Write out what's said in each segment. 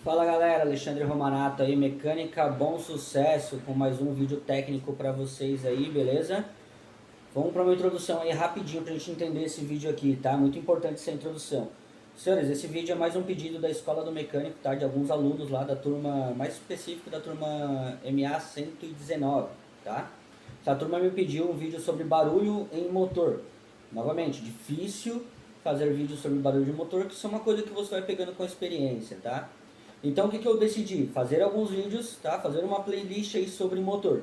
Fala galera, Alexandre Romanato aí, Mecânica Bom Sucesso, com mais um vídeo técnico para vocês aí, beleza? Vamos para uma introdução aí rapidinho para a gente entender esse vídeo aqui, tá? Muito importante essa introdução. Senhores, esse vídeo é mais um pedido da Escola do Mecânico, tá? De alguns alunos lá da turma, mais específico da turma MA 119, tá? Essa turma me pediu um vídeo sobre barulho em motor. Novamente, difícil fazer vídeos sobre barulho de motor, que isso é uma coisa que você vai pegando com a experiência, tá? Então o que eu decidi? Fazer alguns vídeos, tá? Fazer uma playlist aí sobre motor.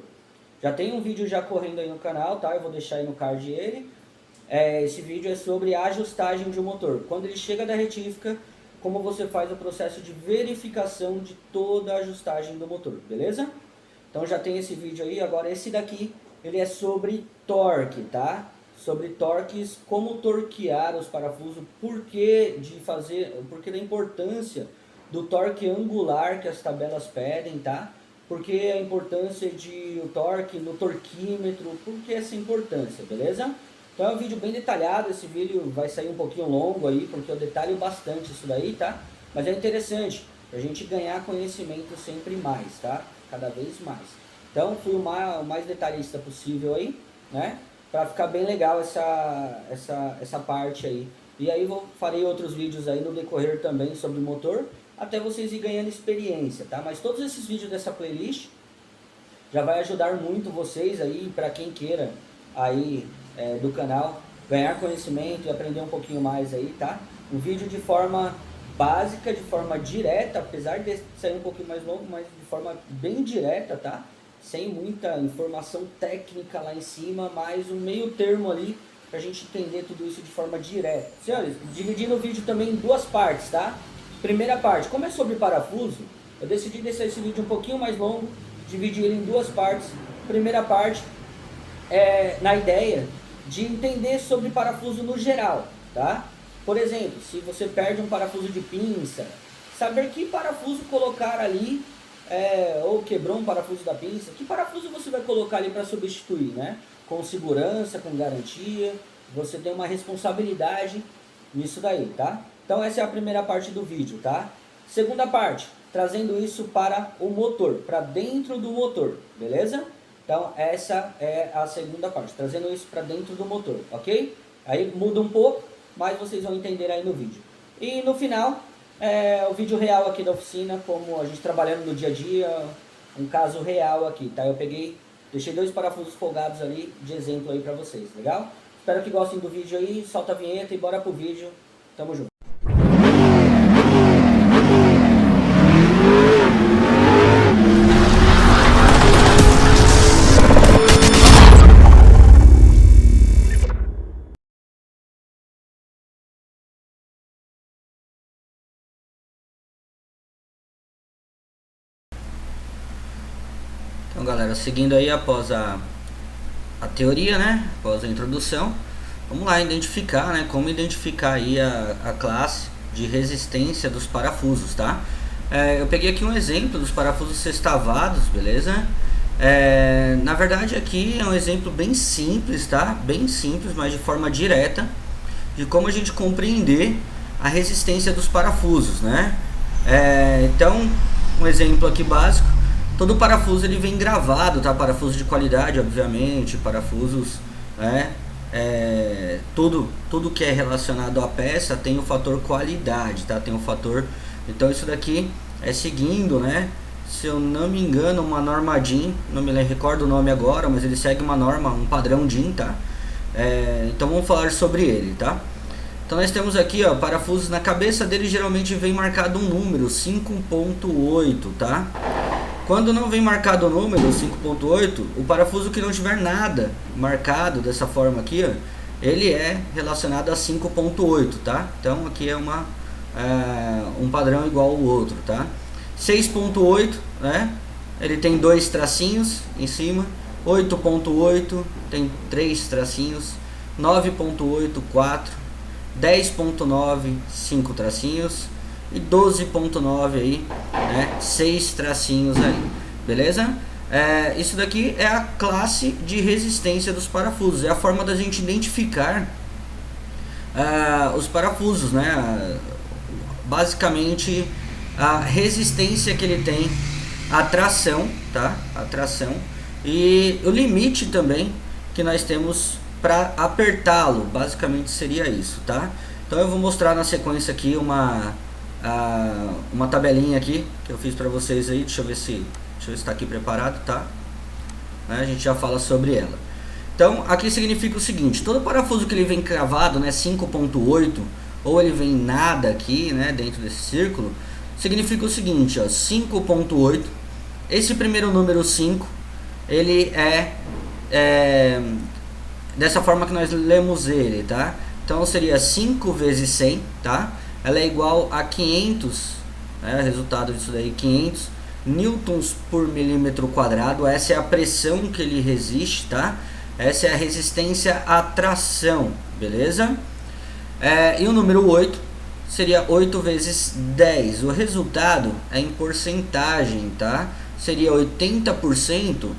Já tem um vídeo já correndo aí no canal, tá? Eu vou deixar aí no card ele. Esse vídeo é sobre a ajustagem de um motor. Quando ele chega da retífica, como você faz o processo de verificação de toda a ajustagem do motor, beleza? Então já tem esse vídeo aí. Agora esse daqui, ele é sobre torque, tá? Sobre torques, como torquear os parafusos, por que da importância do torque angular que as tabelas pedem, tá? Porque a importância de o torque no torquímetro, por que essa importância, beleza? Então é um vídeo bem detalhado, esse vídeo vai sair um pouquinho longo aí, porque eu detalho bastante isso daí, tá? Mas é interessante, pra gente ganhar conhecimento sempre mais, tá? Cada vez mais. Então fui o mais detalhista possível aí, né? Pra ficar bem legal essa parte aí. E aí farei outros vídeos aí no decorrer também sobre motor, até vocês ir ganhando experiência, tá? Mas todos esses vídeos dessa playlist já vai ajudar muito vocês aí, para quem queira aí do canal, ganhar conhecimento e aprender um pouquinho mais aí, tá? Um vídeo de forma básica, de forma direta, apesar de sair um pouquinho mais longo, mas de forma bem direta, tá? Sem muita informação técnica lá em cima, mas um meio termo ali, pra gente entender tudo isso de forma direta. Senhores, dividindo o vídeo também em duas partes, tá? Primeira parte, como é sobre parafuso, eu decidi deixar esse vídeo um pouquinho mais longo, dividir ele em duas partes. Primeira parte é na ideia de entender sobre parafuso no geral, tá? Por exemplo, se você perde um parafuso de pinça, saber que parafuso colocar ali, ou quebrou um parafuso da pinça, que parafuso você vai colocar ali para substituir, né? Com segurança, com garantia, você tem uma responsabilidade nisso daí, tá? Então essa é a primeira parte do vídeo, tá? Segunda parte, trazendo isso para o motor, para dentro do motor, beleza? Então essa é a segunda parte, trazendo isso para dentro do motor, ok? Aí muda um pouco, mas vocês vão entender aí no vídeo. E no final, o vídeo real aqui da oficina, como a gente trabalhando no dia a dia, um caso real aqui, tá? Eu deixei 2 parafusos folgados ali de exemplo aí para vocês, legal? Espero que gostem do vídeo aí, solta a vinheta e bora pro vídeo, tamo junto. Então galera, seguindo aí após a teoria, né, após a introdução, vamos lá identificar, né, como identificar aí a classe de resistência dos parafusos, tá? Eu peguei aqui um exemplo dos parafusos sextavados, beleza? Na verdade aqui é um exemplo bem simples, tá? Bem simples, mas de forma direta, de como a gente compreender a resistência dos parafusos, né? Então, um exemplo aqui básico. Todo parafuso ele vem gravado, tá? Parafuso de qualidade, obviamente, parafusos, né? Tudo que é relacionado à peça tem o fator qualidade, tá? Tem o fator. Então isso daqui é seguindo, né? Se eu não me engano, uma norma DIN, não me recordo o nome agora, mas ele segue uma norma, um padrão DIN, tá? Então vamos falar sobre ele, tá? Então nós temos aqui, ó, parafusos, na cabeça dele geralmente vem marcado um número, 5.8, tá? Quando não vem marcado o número 5.8, o parafuso que não tiver nada marcado dessa forma aqui, ó, ele é relacionado a 5.8, tá? Então aqui é um padrão igual ao outro, tá? 6.8, né? Ele tem 2 tracinhos em cima. 8.8 tem 3 tracinhos. 9.8, 4. 10.9, 5 tracinhos. E 12.9 aí, né, 6 tracinhos aí, beleza? Isso daqui é a classe de resistência dos parafusos, é a forma da gente identificar os parafusos, né? Basicamente a resistência que ele tem à tração, tá? A tração e o limite também que nós temos para apertá-lo, basicamente seria isso, tá? Então eu vou mostrar na sequência aqui uma tabelinha aqui que eu fiz para vocês aí. Deixa eu ver se está aqui preparado, tá? A gente já fala sobre ela. Então aqui significa o seguinte: todo parafuso que ele vem cravado, né, 5.8, ou ele vem nada aqui, né, dentro desse círculo, significa o seguinte, ó, 5.8. Esse primeiro número 5, ele é dessa forma que nós lemos ele, tá? Então seria 5 vezes 100, tá? Ela é igual a 500, né? Resultado disso daí, 500 newtons por milímetro quadrado. Essa é a pressão que ele resiste, tá? Essa é a resistência à tração, beleza? E o número 8 seria 8 vezes 10. O resultado é em porcentagem, tá? Seria 80%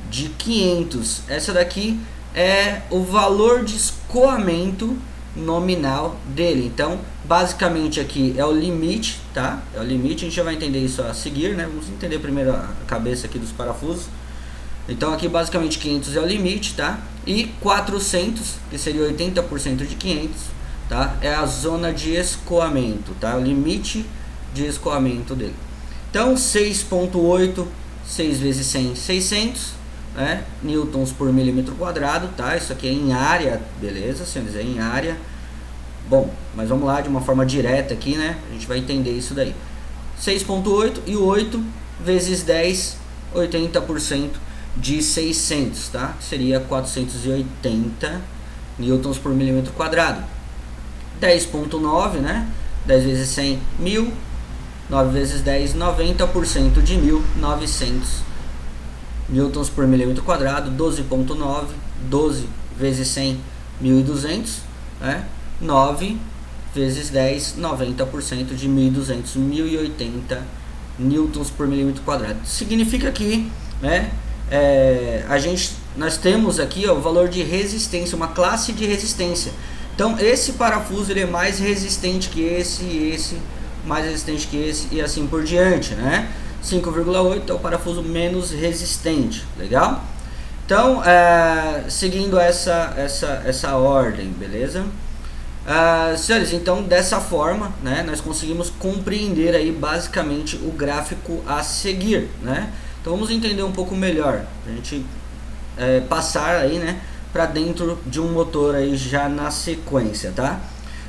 de 500. Essa daqui é o valor de escoamento nominal dele. Então, basicamente aqui é o limite, tá? É o limite, a gente já vai entender isso a seguir, né? Vamos entender primeiro a cabeça aqui dos parafusos. Então aqui basicamente 500 é o limite, tá? E 400, que seria 80% de 500, tá? É a zona de escoamento, tá? O limite de escoamento dele. Então 6.8, 6 vezes 100, 600, né? Newtons por milímetro quadrado, tá? Isso aqui é em área, beleza, senhores? É em área. Bom, mas vamos lá de uma forma direta aqui, né? A gente vai entender isso daí. 6.8 e 8 vezes 10, 80% de 600, tá? Seria 480 newtons por milímetro quadrado. 10.9, né? 10 vezes 100, 1000. 9 vezes 10, 90% de 1900 newtons por milímetro quadrado. 12.9, 12 vezes 100, 1200, né? 9 vezes 10, 90% de 1200, 1080 newtons por milímetro quadrado. Significa que, né, nós temos aqui, ó, o valor de resistência, uma classe de resistência. Então esse parafuso ele é mais resistente que esse mais resistente que esse e assim por diante, né? 5,8 é o parafuso menos resistente, legal? Então, seguindo essa ordem, beleza? Senhores, então dessa forma, né, nós conseguimos compreender aí basicamente o gráfico a seguir, né? Então vamos entender um pouco melhor, a gente passar aí, né, para dentro de um motor aí já na sequência, tá?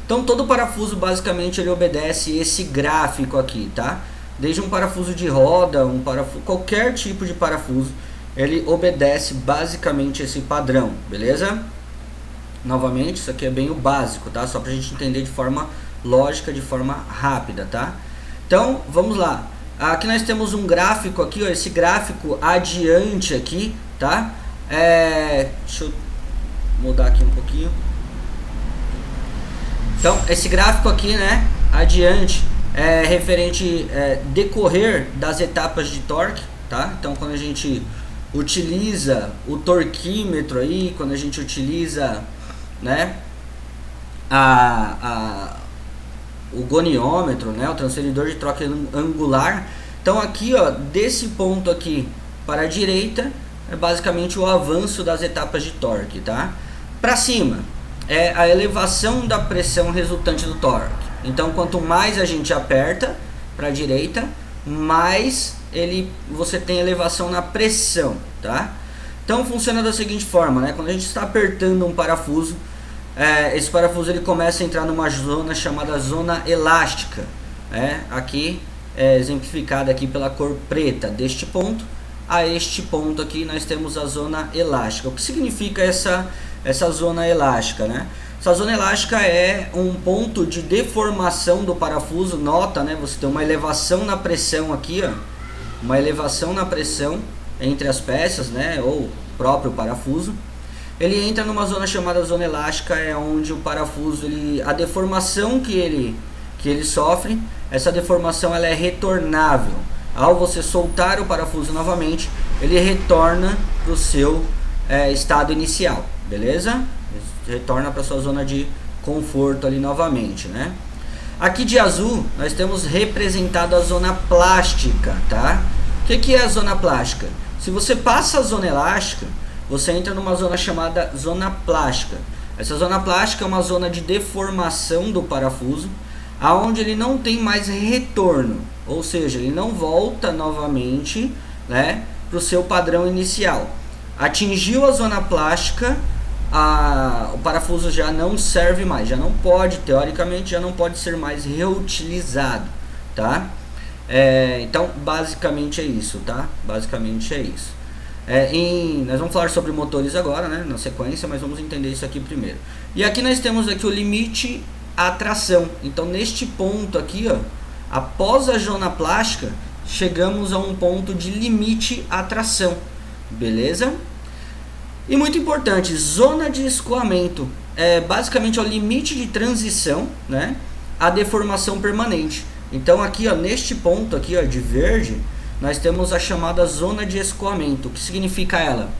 Então todo parafuso basicamente ele obedece esse gráfico aqui, tá? Desde um parafuso de roda, qualquer tipo de parafuso, ele obedece basicamente esse padrão, beleza? Novamente, isso aqui é bem o básico, tá? Só pra gente entender de forma lógica, de forma rápida, tá? Então, vamos lá. Aqui nós temos um gráfico aqui, ó, esse gráfico adiante aqui, tá? Deixa eu mudar aqui um pouquinho. Então, esse gráfico aqui, né, adiante, é referente decorrer das etapas de torque, tá? Então, quando a gente utiliza o torquímetro aí, quando a gente utiliza, né, o goniômetro, né, o transferidor de torque angular. Então aqui, ó, desse ponto aqui para a direita é basicamente o avanço das etapas de torque, tá? Para cima é a elevação da pressão resultante do torque. Então quanto mais a gente aperta para a direita, mais você tem elevação na pressão, tá? Então funciona da seguinte forma, né? Quando a gente está apertando um parafuso, esse parafuso ele começa a entrar numa zona chamada zona elástica, né? Aqui é exemplificada aqui pela cor preta. Deste ponto a este ponto aqui nós temos a zona elástica. O que significa essa zona elástica, né? Essa zona elástica é um ponto de deformação do parafuso. Nota, né? Você tem uma elevação na pressão aqui, ó, uma elevação na pressão entre as peças, né? Ou próprio parafuso. Ele entra numa zona chamada zona elástica, é onde o parafuso, a deformação que ele sofre, essa deformação ela é retornável. Ao você soltar o parafuso novamente, ele retorna para o seu estado inicial, beleza? Retorna para sua zona de conforto ali novamente, né? Aqui de azul nós temos representado a zona plástica, tá? O que é a zona plástica? Se você passa a zona elástica, você entra numa zona chamada zona plástica. Essa zona plástica é uma zona de deformação do parafuso, aonde ele não tem mais retorno, ou seja, ele não volta novamente, né, para o seu padrão inicial. Atingiu a zona plástica, o parafuso já não serve mais, já não pode, teoricamente, já não pode ser mais reutilizado, tá? Então, basicamente é isso, tá? Basicamente é isso. Nós vamos falar sobre motores agora, né, na sequência, mas vamos entender isso aqui primeiro. E aqui nós temos aqui o limite à tração. Então, neste ponto aqui, ó, após a zona plástica, chegamos a um ponto de limite à tração, beleza? E muito importante, zona de escoamento basicamente é o limite de transição, né, à deformação permanente. Então aqui, ó, neste ponto aqui, ó, de verde, nós temos a chamada zona de escoamento. O que significa ela?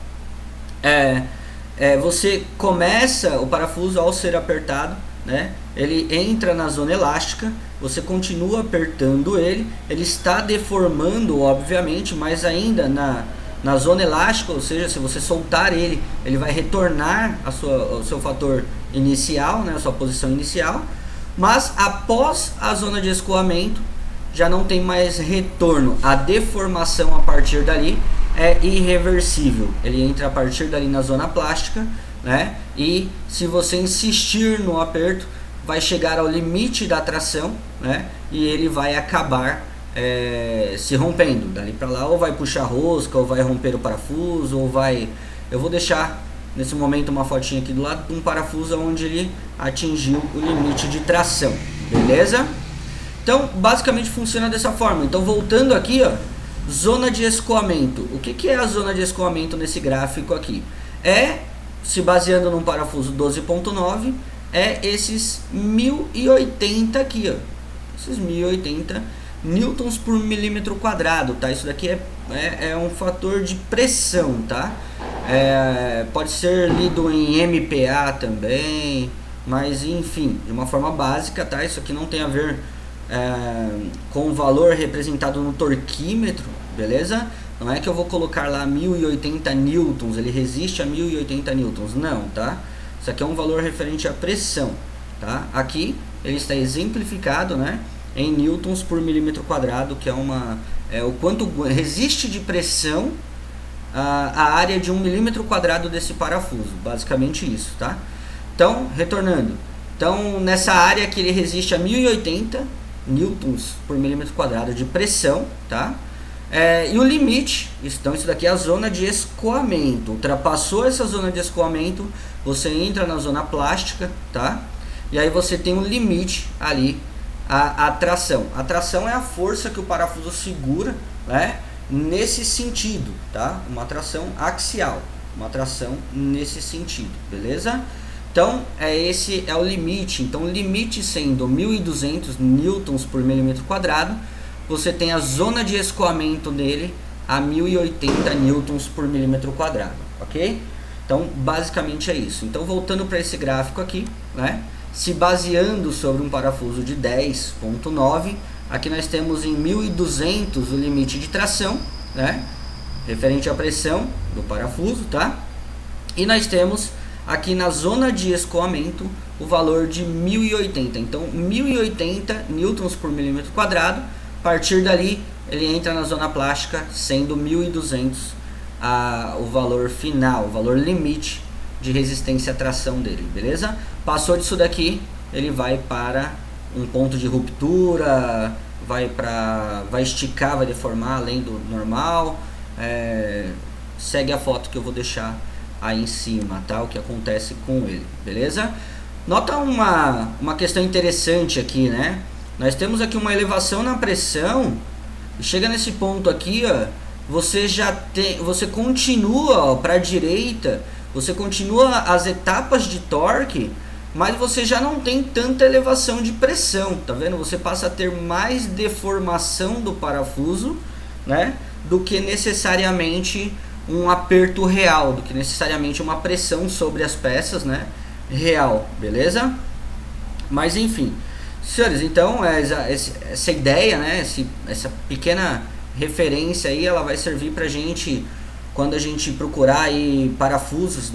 Você começa o parafuso ao ser apertado, né, ele entra na zona elástica, você continua apertando ele está deformando, obviamente, mas ainda na zona elástica, ou seja, se você soltar ele vai retornar ao seu fator inicial, né, a sua posição inicial, mas após a zona de escoamento já não tem mais retorno. A deformação a partir dali é irreversível, ele entra a partir dali na zona plástica, né, e se você insistir no aperto, vai chegar ao limite da tração, né, e ele vai acabar se rompendo dali para lá, ou vai puxar rosca, ou vai romper o parafuso, ou vai... Eu vou deixar nesse momento uma fotinha aqui do lado de um parafuso onde ele atingiu o limite de tração, beleza? Então basicamente funciona dessa forma. Então voltando aqui, ó, zona de escoamento. O que é a zona de escoamento nesse gráfico aqui? Se baseando num parafuso 12.9, esses 1080 aqui, ó, esses 1080 newtons por milímetro quadrado, tá? Isso daqui é um fator de pressão, tá? Pode ser lido em MPa também, mas enfim, de uma forma básica, tá? Isso aqui não tem a ver com o valor representado no torquímetro, beleza? Não é que eu vou colocar lá 1080 newtons, ele resiste a 1080 newtons, não, tá? Isso aqui é um valor referente à pressão, tá? Aqui ele está exemplificado, né, em newtons por milímetro quadrado, que é o quanto resiste de pressão a área de 1 milímetro quadrado desse parafuso, basicamente isso, tá? Então, retornando, então nessa área que ele resiste a 1080 newtons por milímetro quadrado de pressão, tá? E o limite, então isso daqui é a zona de escoamento. Ultrapassou essa zona de escoamento, você entra na zona plástica, tá? E aí você tem um limite ali, a tração. A tração é a força que o parafuso segura, né, nesse sentido, tá? Uma tração axial, uma tração nesse sentido, beleza? Então esse é o limite. Então o limite sendo 1200 newtons por milímetro quadrado, você tem a zona de escoamento dele a 1080 newtons por milímetro quadrado, ok? Então basicamente é isso. Então voltando para esse gráfico aqui, né, se baseando sobre um parafuso de 10.9, aqui nós temos em 1200 o limite de tração, né, referente à pressão do parafuso, tá? E nós temos aqui na zona de escoamento o valor de 1080. Então 1080 newtons por milímetro quadrado. A partir dali ele entra na zona plástica, sendo 1200 o valor final, o valor limite de resistência à tração dele, beleza? Passou disso daqui, ele vai para um ponto de ruptura, vai esticar, vai deformar além do normal. Segue a foto que eu vou deixar aí em cima, tá? O que acontece com ele, beleza? Nota uma questão interessante aqui, né? Nós temos aqui uma elevação na pressão, e chega nesse ponto aqui, ó, você continua para a direita, você continua as etapas de torque, mas você já não tem tanta elevação de pressão, tá vendo? Você passa a ter mais deformação do parafuso, né, do que necessariamente um aperto real, do que necessariamente uma pressão sobre as peças, né, real, beleza? Mas enfim, Senhores, então essa ideia, né, essa pequena referência aí, ela vai servir pra gente quando a gente procurar aí parafusos,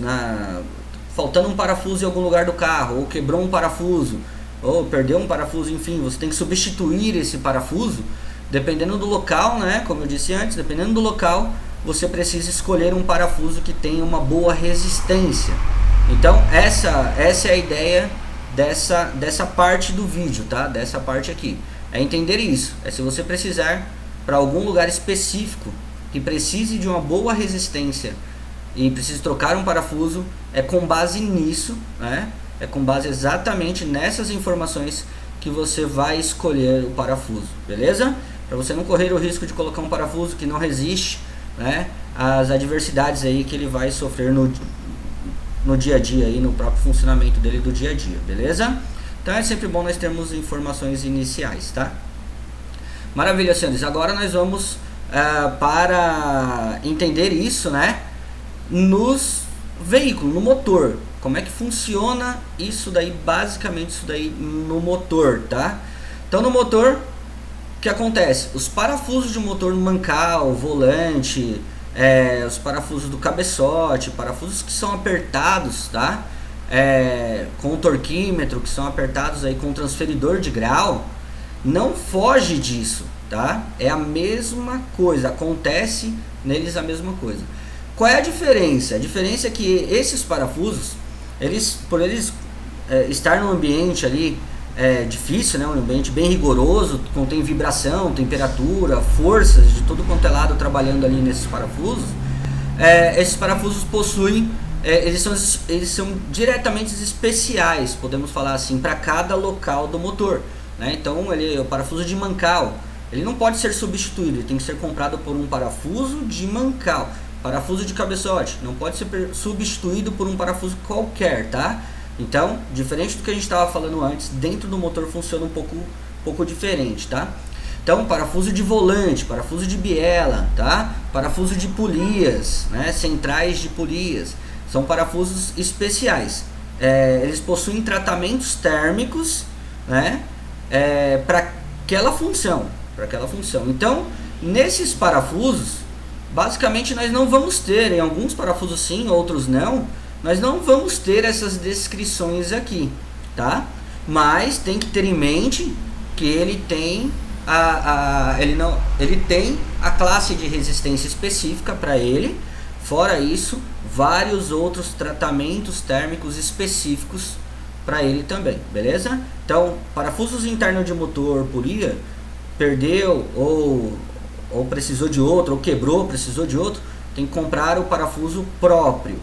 faltando um parafuso em algum lugar do carro, ou quebrou um parafuso, ou perdeu um parafuso, enfim, você tem que substituir esse parafuso, dependendo do local, né, como eu disse antes, dependendo do local, você precisa escolher um parafuso que tenha uma boa resistência. Então essa é a ideia dessa parte do vídeo, tá? Dessa parte aqui. É entender isso. É se você precisar para algum lugar específico que precise de uma boa resistência e precise trocar um parafuso, é com base nisso, né? É com base exatamente nessas informações que você vai escolher o parafuso, beleza? Para você não correr o risco de colocar um parafuso que não resiste, né, às adversidades aí que ele vai sofrer no dia a dia, aí, no próprio funcionamento dele do dia a dia, beleza? Então é sempre bom nós termos informações iniciais, tá? Maravilha, senhores. Agora nós vamos para entender isso, né, nos veículos, no motor. Como é que funciona isso daí, basicamente isso daí no motor, tá? Então no motor, o que acontece? Os parafusos de motor mancal, volante, os parafusos do cabeçote, parafusos que são apertados, tá? Com o torquímetro, que são apertados aí com o transferidor de grau, não foge disso, tá? É a mesma coisa, acontece neles a mesma coisa. Qual é a diferença? A diferença é que esses parafusos, por eles estar num ambiente ali difícil, né? Um ambiente bem rigoroso, contém vibração, temperatura, forças de todo quanto é lado trabalhando ali nesses parafusos. Esses parafusos possuem, eles são diretamente especiais, podemos falar assim, para cada local do motor, né? Então o parafuso de mancal, ele não pode ser substituído, ele tem que ser comprado por um parafuso de mancal. Parafuso de cabeçote não pode ser substituído por um parafuso qualquer, tá? Então, diferente do que a gente estava falando antes, dentro do motor funciona um pouco diferente, tá? Então, parafuso de volante, parafuso de biela, tá? Parafuso de polias, né? Centrais de polias, são parafusos especiais. Eles possuem tratamentos térmicos, né? Para aquela função, Então, nesses parafusos, basicamente nós não vamos ter, em alguns parafusos sim, outros não, nós não vamos ter essas descrições aqui, tá? Mas tem que ter em mente que ele tem ele tem a classe de resistência específica para ele. Fora isso, vários outros tratamentos térmicos específicos para ele também, beleza? Então, parafusos internos de motor, polia, perdeu ou precisou de outro, ou quebrou, precisou de outro, tem que comprar o parafuso próprio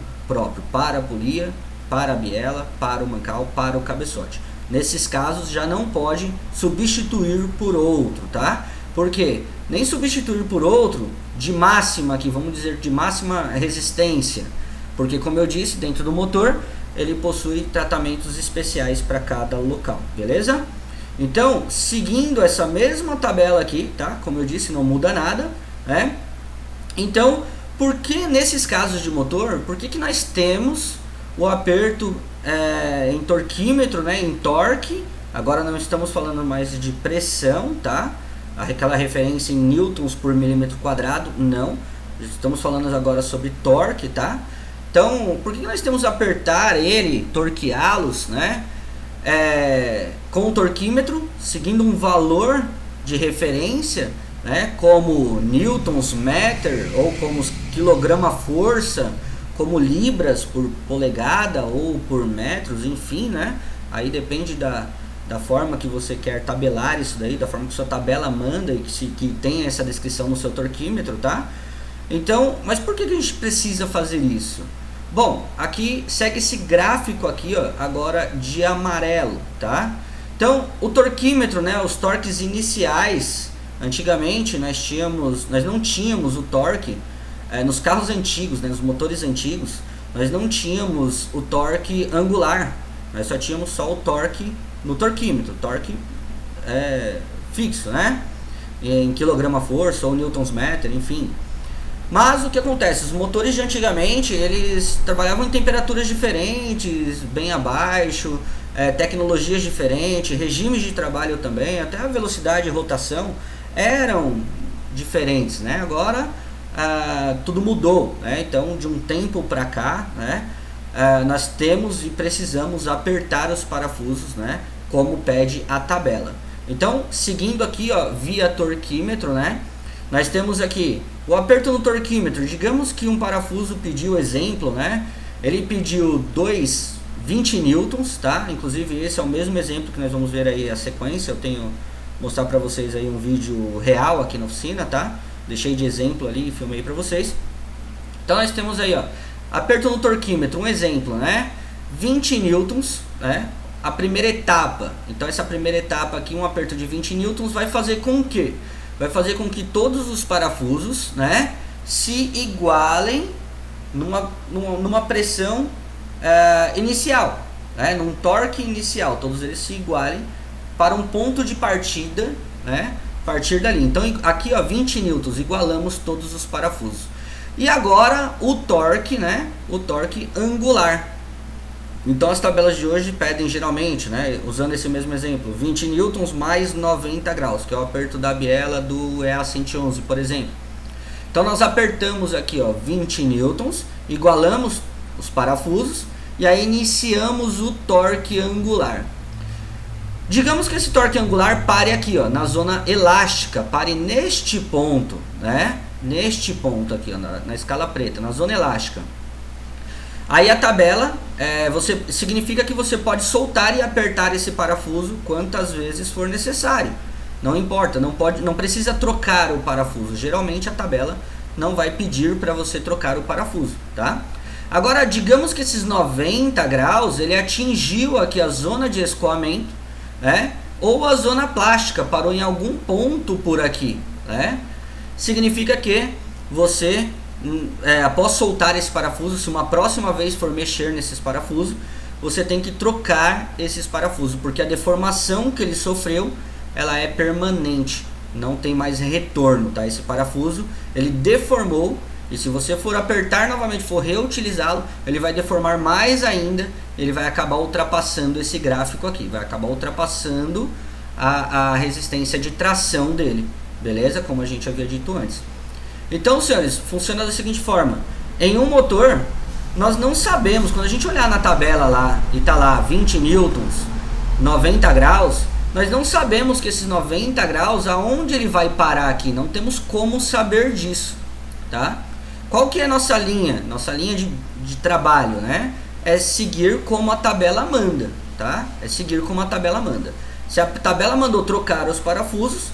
para a polia, para a biela, para o mancal, para o cabeçote. Nesses casos já não pode substituir por outro, tá? Porque nem substituir por outro de máxima, aqui vamos dizer de máxima resistência, porque como eu disse, dentro do motor ele possui tratamentos especiais para cada local, beleza? Então, seguindo essa mesma tabela aqui, tá? Como eu disse, não muda nada, né? Então, por que nesses casos de motor, por que nós temos o aperto em torquímetro, né? Em torque? Agora não estamos falando mais de pressão, tá? Aquela referência em newtons por milímetro quadrado, não. Estamos falando agora sobre torque, tá? Então, por que nós temos que apertar ele, torqueá-los, né? Com o torquímetro, seguindo um valor de referência, né, como newtons meter, ou como quilograma-força, como libras por polegada ou por metros, enfim, né? Aí depende da forma que você quer tabelar isso daí, da forma que sua tabela manda e que tem essa descrição no seu torquímetro, tá? Então, mas por que a gente precisa fazer isso? Bom, aqui segue esse gráfico aqui, ó, agora de amarelo, tá? Então, o torquímetro, né, os torques iniciais, antigamente nós não tínhamos o torque, nos carros antigos, né, nos motores antigos, nós não tínhamos o torque angular, nós só tínhamos só o torque no torquímetro, torque fixo, né, em quilograma-força ou newtons-meter, enfim. Mas o que acontece? Os motores de antigamente, eles trabalhavam em temperaturas diferentes, bem abaixo, tecnologias diferentes, regimes de trabalho também, até a velocidade e rotação eram diferentes, né? Agora tudo mudou, né? Então de um tempo para cá, né, nós temos e precisamos apertar os parafusos, né, como pede a tabela. Então seguindo aqui, ó, via torquímetro, né, nós temos aqui o aperto no torquímetro. Digamos que um parafuso pediu exemplo, né, ele pediu 20 newtons, tá? Inclusive esse é o mesmo exemplo que nós vamos ver aí a sequência. Eu tenho mostrar para vocês aí um vídeo real aqui na oficina, tá? Deixei de exemplo ali e filmei para vocês. Então nós temos aí, ó, aperto no torquímetro, um exemplo, né? 20 newtons, né? A primeira etapa. Então essa primeira etapa aqui, um aperto de 20 newtons, vai fazer com que? Vai fazer com que todos os parafusos, né, se igualem numa pressão inicial, né? Num torque inicial, todos eles se igualem para um ponto de partida, né? A partir dali. Então aqui, ó, 20 newtons, igualamos todos os parafusos. E agora o torque, né? O torque angular. Então as tabelas de hoje pedem geralmente, né, usando esse mesmo exemplo, 20 newtons mais 90 graus, que é o aperto da biela do EA111, por exemplo. Então nós apertamos aqui, ó, 20 newtons, igualamos os parafusos e aí iniciamos o torque angular. Digamos que esse torque angular pare aqui, ó, na zona elástica, pare neste ponto, né? Neste ponto aqui, ó, na escala preta, na zona elástica. Aí a tabela significa que você pode soltar e apertar esse parafuso quantas vezes for necessário. Não importa, não precisa trocar o parafuso. Geralmente a tabela não vai pedir para você trocar o parafuso, tá? Agora, digamos que esses 90 graus, ele atingiu aqui a zona de escoamento, né? Ou a zona plástica, parou em algum ponto por aqui, né? Significa que você, após soltar esse parafuso, se uma próxima vez for mexer nesses parafusos, você tem que trocar esses parafusos, porque a deformação que ele sofreu, ela é permanente, não tem mais retorno, tá? Esse parafuso, ele deformou, e se você for apertar novamente, for reutilizá-lo, ele vai deformar mais ainda, ele vai acabar ultrapassando esse gráfico aqui, vai acabar ultrapassando a resistência de tração dele, beleza? Como a gente havia dito antes. Então, senhores, funciona da seguinte forma: em um motor, nós não sabemos, quando a gente olhar na tabela lá, e tá lá 20 newtons, 90 graus, nós não sabemos que esses 90 graus, aonde ele vai parar aqui, não temos como saber disso, tá? Qual que é a nossa linha? Nossa linha de trabalho, né? É seguir como a tabela manda, tá? É seguir como a tabela manda. Se a tabela mandou trocar os parafusos,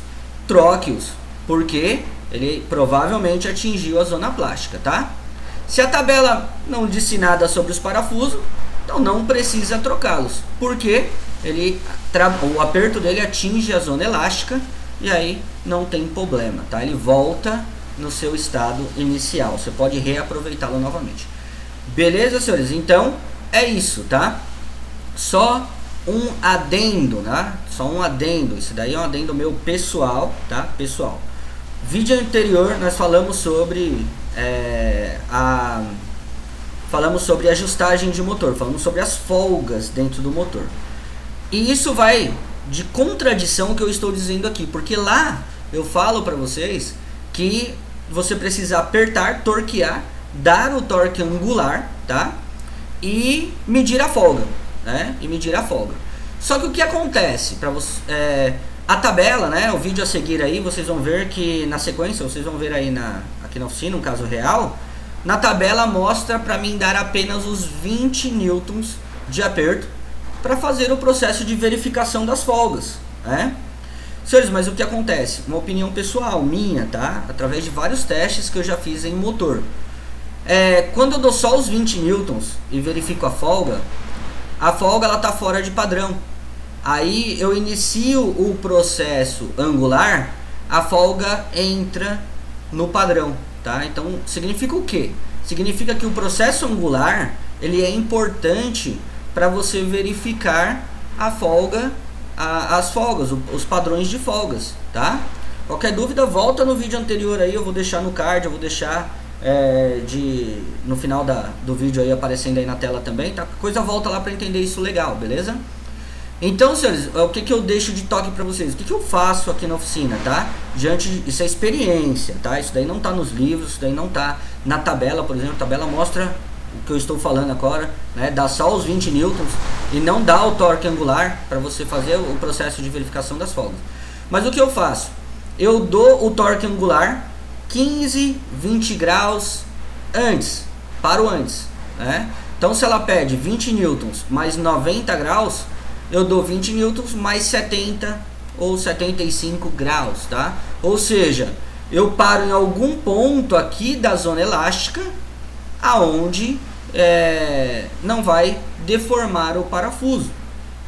troque-os, porque ele provavelmente atingiu a zona plástica, tá? Se a tabela não disse nada sobre os parafusos, então não precisa trocá-los, porque o aperto dele atinge a zona elástica e aí não tem problema, tá? Ele volta no seu estado inicial, você pode reaproveitá-lo novamente. Beleza, senhores? Então é isso, tá? Só um adendo, né? Só um adendo. Isso daí é um adendo meu pessoal, tá? Pessoal. Vídeo anterior nós falamos sobre falamos sobre ajustagem de motor, falamos sobre as folgas dentro do motor. E isso vai de contradição que eu estou dizendo aqui, porque lá eu falo para vocês que você precisa apertar, torquear, dar o torque angular, tá? E medir a folga, né? E medir a folga. Só que o que acontece para você, a tabela, né? O vídeo a seguir aí, vocês vão ver que na sequência, vocês vão ver aí aqui na oficina, um caso real, na tabela mostra para mim dar apenas os 20 newtons de aperto para fazer o processo de verificação das folgas, né? Senhores, mas o que acontece? Uma opinião pessoal minha, tá? Através de vários testes que eu já fiz em motor. Quando eu dou só os 20 newtons e verifico a folga ela tá fora de padrão. Aí eu inicio o processo angular, a folga entra no padrão, tá? Então significa o quê? Significa que o processo angular, ele é importante para você verificar a folga, as folgas, os padrões de folgas, tá? Qualquer dúvida, volta no vídeo anterior aí, eu vou deixar no card, eu vou deixar no final do vídeo aí aparecendo aí na tela também, tá? Coisa volta lá para entender isso legal, beleza? Então, senhores, o que eu deixo de toque para vocês? O que eu faço aqui na oficina, tá? Isso é experiência, tá? Isso daí não tá nos livros, isso daí não tá na tabela, por exemplo. A tabela mostra o que eu estou falando agora, né? Dá só os 20 newtons e não dá o torque angular para você fazer o processo de verificação das folgas. Mas o que eu faço? Eu dou o torque angular 15, 20 graus antes, paro antes, né? Então, se ela pede 20 newtons mais 90 graus, eu dou 20 newtons mais 70 ou 75 graus, tá? Ou seja, eu paro em algum ponto aqui da zona elástica, aonde não vai deformar o parafuso.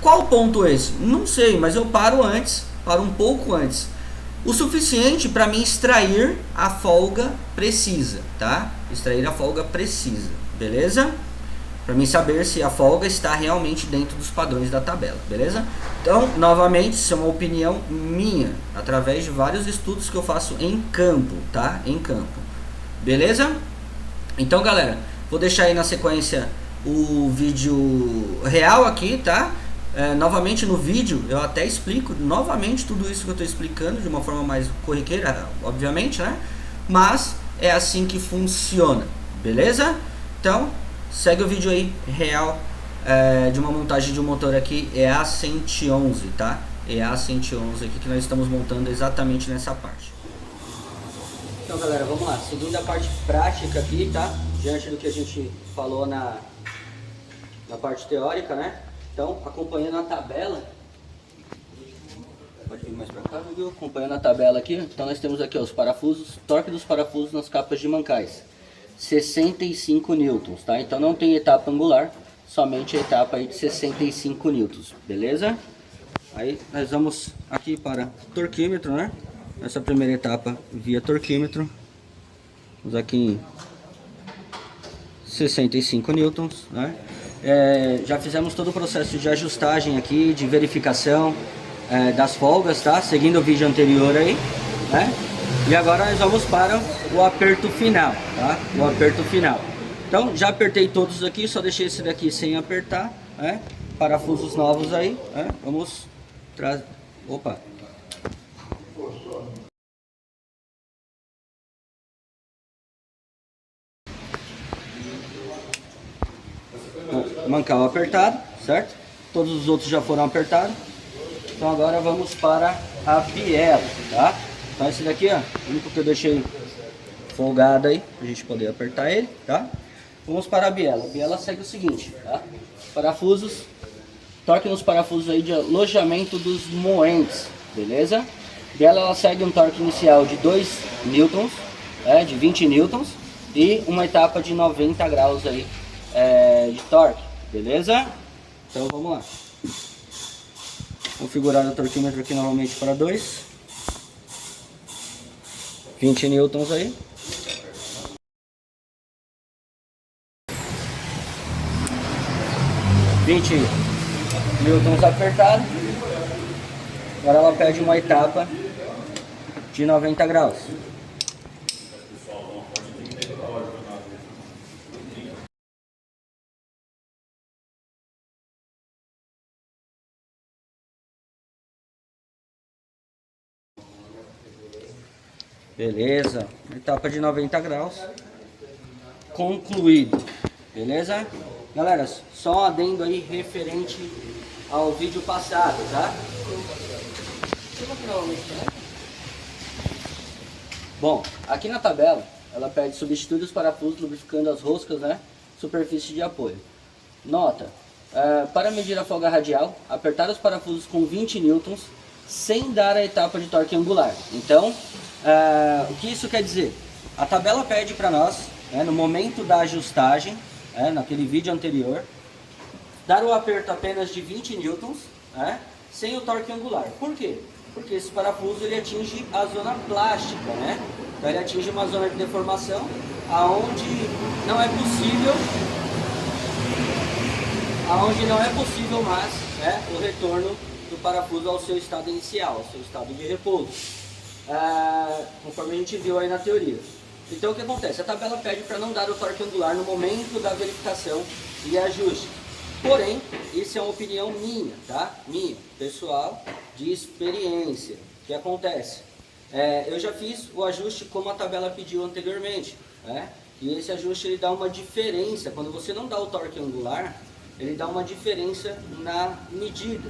Qual ponto esse? Não sei, mas eu paro antes, paro um pouco antes. O suficiente para mim extrair a folga precisa, tá? Extrair a folga precisa, beleza? Para mim saber se a folga está realmente dentro dos padrões da tabela, beleza? Então, novamente, isso é uma opinião minha, através de vários estudos que eu faço em campo, tá? Em campo, beleza? Então, galera, vou deixar aí na sequência o vídeo real aqui, tá? Novamente no vídeo eu até explico novamente tudo isso que eu estou explicando de uma forma mais corriqueira, obviamente, né? Mas é assim que funciona, beleza? Então, segue o vídeo aí, real, de uma montagem de um motor aqui, EA111, tá? EA111 aqui que nós estamos montando exatamente nessa parte. Então, galera, vamos lá, seguindo a parte prática aqui, tá? Diante do que a gente falou na parte teórica, né? Então, acompanhando a tabela, pode vir mais pra cá, viu? Acompanhando a tabela aqui, então nós temos aqui ó, os parafusos, torque dos parafusos nas capas de mancais. 65 newtons, tá? Então não tem etapa angular, somente a etapa aí de 65 newtons, beleza? Aí nós vamos aqui para torquímetro, né? Essa primeira etapa via torquímetro. Vamos aqui em 65 newtons, né? Já fizemos todo o processo de ajustagem aqui, de verificação das folgas, tá? Seguindo o vídeo anterior aí, né? E agora nós vamos para o aperto final, tá? O aperto final. Então, já apertei todos aqui, só deixei esse daqui sem apertar, né? Parafusos novos aí, né? Vamos trazer... Opa! Mancal apertado, certo? Todos os outros já foram apertados. Então agora vamos para a biela, tá? Então esse daqui, ó, o único que eu deixei folgado aí, pra gente poder apertar ele, tá? Vamos para a biela. A biela segue o seguinte, tá? Parafusos, torque nos parafusos aí de alojamento dos moentes, beleza? A biela ela segue um torque inicial de 2 newtons, de 20 newtons e uma etapa de 90 graus aí de torque, beleza? Então vamos lá. Configurar o torquímetro aqui novamente para 2. 20 newtons aí. Newtons apertado. Agora ela pede uma etapa de 90 graus. Beleza, etapa de 90 graus concluído, beleza? Galera, só um adendo aí referente ao vídeo passado, tá? Bom, aqui na tabela, ela pede substituir os parafusos lubrificando as roscas, né? Superfície de apoio. Nota, para medir a folga radial, apertar os parafusos com 20 newtons sem dar a etapa de torque angular. Então, o que isso quer dizer? A tabela pede para nós, no momento da ajustagem, naquele vídeo anterior, dar o aperto apenas de 20 newtons, sem o torque angular. Por quê? Porque esse parafuso ele atinge a zona plástica, né? Então ele atinge uma zona de deformação aonde não é possível mais o retorno do parafuso ao seu estado inicial, ao seu estado de repouso, conforme a gente viu aí na teoria. Então o que acontece? A tabela pede para não dar o torque angular no momento da verificação e ajuste. Porém, isso é uma opinião minha, tá? Minha, pessoal, de experiência. O que acontece? Eu já fiz o ajuste como a tabela pediu anteriormente, né? E esse ajuste ele dá uma diferença, quando você não dá o torque angular, ele dá uma diferença na medida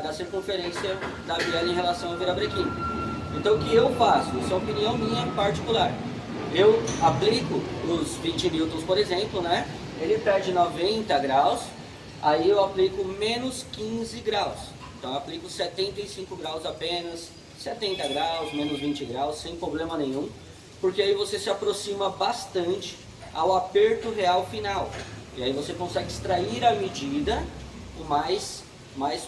da circunferência da biela em relação ao virabrequim. Então o que eu faço? Isso é uma opinião minha particular. Eu aplico os 20 newtons, por exemplo, né? Ele pede 90 graus, aí eu aplico menos 15 graus. Então eu aplico 75 graus apenas, 70 graus, menos 20 graus, sem problema nenhum. Porque aí você se aproxima bastante ao aperto real final. E aí você consegue extrair a medida o mais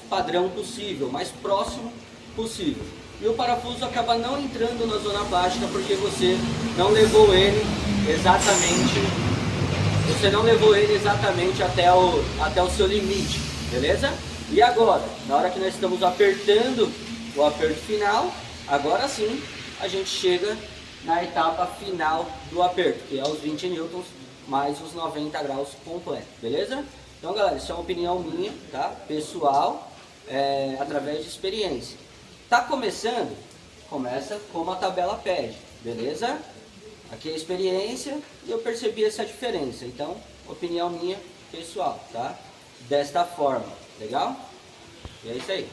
padrão possível, mais próximo possível. E o parafuso acaba não entrando na zona plástica porque você não levou ele exatamente até o seu limite, beleza? E agora, na hora que nós estamos apertando o aperto final, agora sim a gente chega na etapa final do aperto, que é os 20 newtons mais os 90 graus completo, beleza? Então galera, isso é uma opinião minha, tá? Pessoal, através de experiência. Tá começando? Começa como a tabela pede, beleza? Aqui é a experiência e eu percebi essa diferença, então, opinião minha pessoal, tá? Desta forma, legal? E é isso aí.